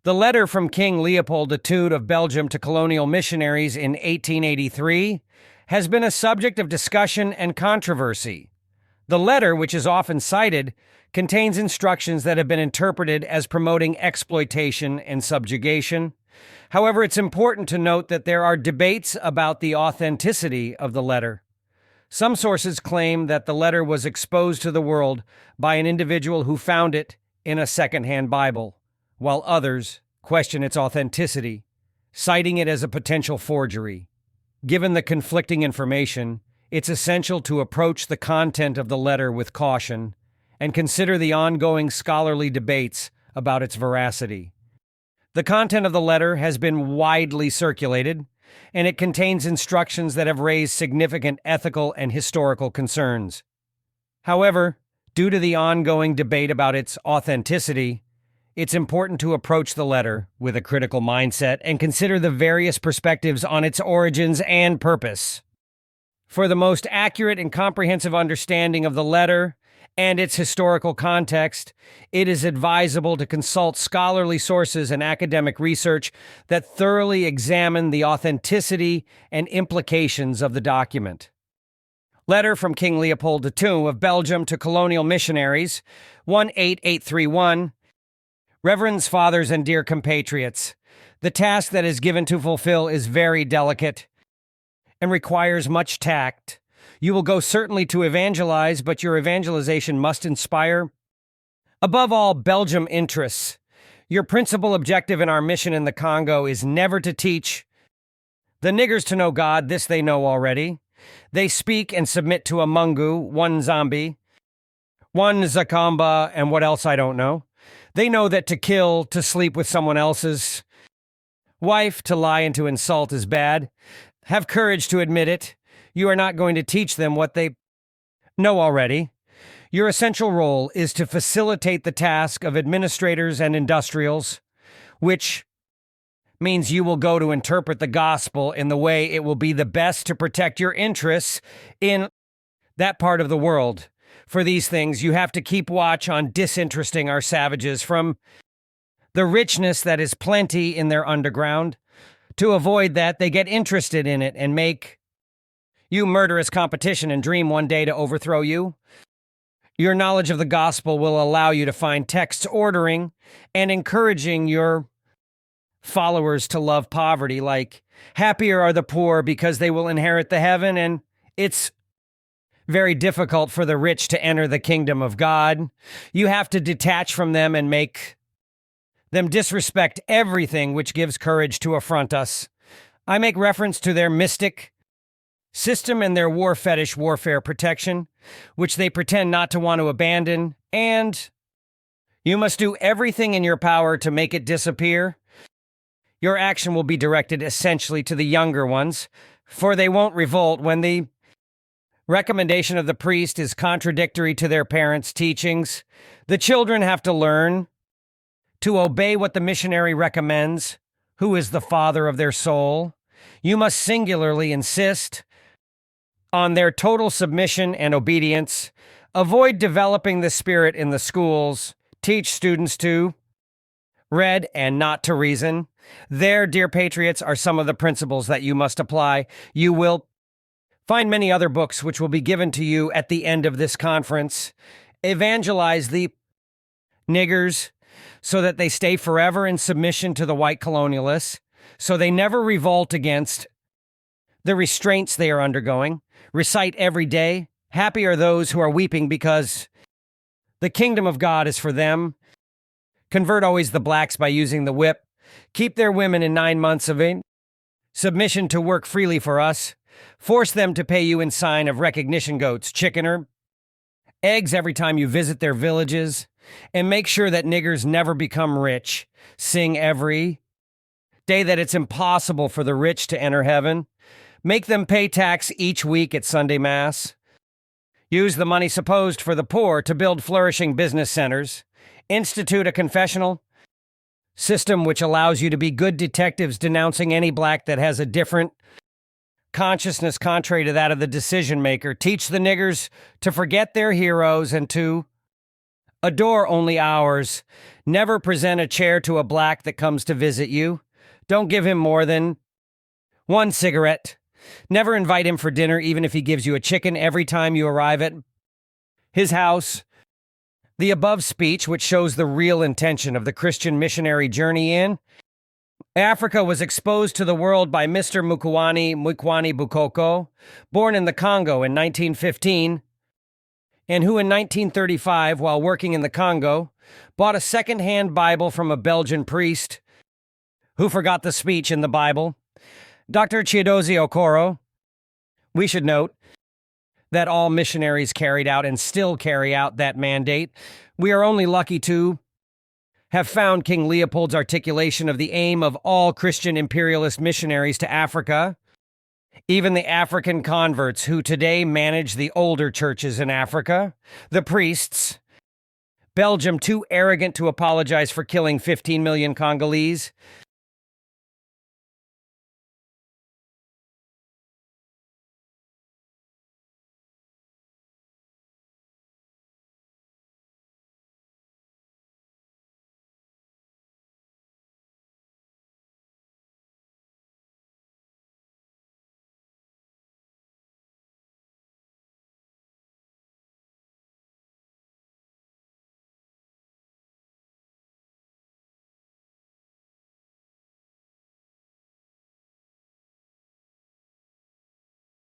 The letter from King Leopold II of Belgium to colonial missionaries in 1883 has been a subject of discussion and controversy. The letter, which is often cited, contains instructions that have been interpreted as promoting exploitation and subjugation. However, it's important to note that there are debates about the authenticity of the letter. Some sources claim that the letter was exposed to the world by an individual who found it in a second-hand Bible, while others question its authenticity, citing it as a potential forgery. Given the conflicting information, it's essential to approach the content of the letter with caution and consider the ongoing scholarly debates about its veracity. The content of the letter has been widely circulated, and it contains instructions that have raised significant ethical and historical concerns. However, due to the ongoing debate about its authenticity, it's important to approach the letter with a critical mindset and consider the various perspectives on its origins and purpose. For the most accurate and comprehensive understanding of the letter and its historical context, it is advisable to consult scholarly sources and academic research that thoroughly examine the authenticity and implications of the document. Letter from King Leopold II of Belgium to colonial missionaries, 18831. Reverends, fathers, and dear compatriots, the task that is given to fulfill is very delicate and requires much tact. You will go certainly to evangelize, but your evangelization must inspire, above all, Belgium interests. Your principal objective in our mission in the Congo is never to teach the niggers to know God. This they know already. They speak and submit to a Mungu, one Zombie, one Zakamba, and what else I don't know. They know that to kill, to sleep with someone else's wife, to lie and to insult is bad. Have courage to admit it. You are not going to teach them what they know already. Your essential role is to facilitate the task of administrators and industrials, which means you will go to interpret the gospel in the way it will be the best to protect your interests in that part of the world. For these things, you have to keep watch on disinteresting our savages from the richness that is plenty in their underground. To avoid that, they get interested in it and make you murderous competition and dream one day to overthrow you. Your knowledge of the gospel will allow you to find texts ordering and encouraging your followers to love poverty, like, happier are the poor because they will inherit the heaven, and it's very difficult for the rich to enter the kingdom of God. You have to detach from them and make them disrespect everything which gives courage to affront us. I make reference to their mystic system and their war fetish warfare protection, which they pretend not to want to abandon, and you must do everything in your power to make it disappear. Your action will be directed essentially to the younger ones, for they won't revolt when the recommendation of the priest is contradictory to their parents' teachings. The children have to learn to obey what the missionary recommends, who is the father of their soul. You must singularly insist on their total submission and obedience. Avoid developing the spirit in the schools. Teach students to read and not to reason. There, dear patriots, are some of the principles that you must apply. You will find many other books which will be given to you at the end of this conference. Evangelize the niggers so that they stay forever in submission to the white colonialists, so they never revolt against the restraints they are undergoing. Recite every day, happy are those who are weeping because the kingdom of God is for them. Convert always the blacks by using the whip. Keep their women in 9 months of submission to work freely for us. Force them to pay you in sign of recognition goats, chicken or eggs every time you visit their villages. And make sure that niggers never become rich. Sing every day that it's impossible for the rich to enter heaven. Make them pay tax each week at Sunday Mass. Use the money supposed for the poor to build flourishing business centers. Institute a confessional system which allows you to be good detectives denouncing any black that has a different consciousness contrary to that of the decision maker. Teach the niggers to forget their heroes and to A door only ours. Never present a chair to a black that comes to visit you. Don't give him more than one cigarette. Never invite him for dinner, even if he gives you a chicken every time you arrive at his house. The above speech, which shows the real intention of the Christian missionary journey in Africa, was exposed to the world by Mr. Mukwani Bukoko, born in the Congo in 1915, and who in 1935, while working in the Congo, bought a second-hand Bible from a Belgian priest who forgot the speech in the Bible, Dr. Chiedozie Okoro. We should note that all missionaries carried out and still carry out that mandate. We are only lucky to have found King Leopold's articulation of the aim of all Christian imperialist missionaries to Africa, even the African converts who today manage the older churches in Africa, the priests, Belgium too arrogant to apologize for killing 15 million Congolese,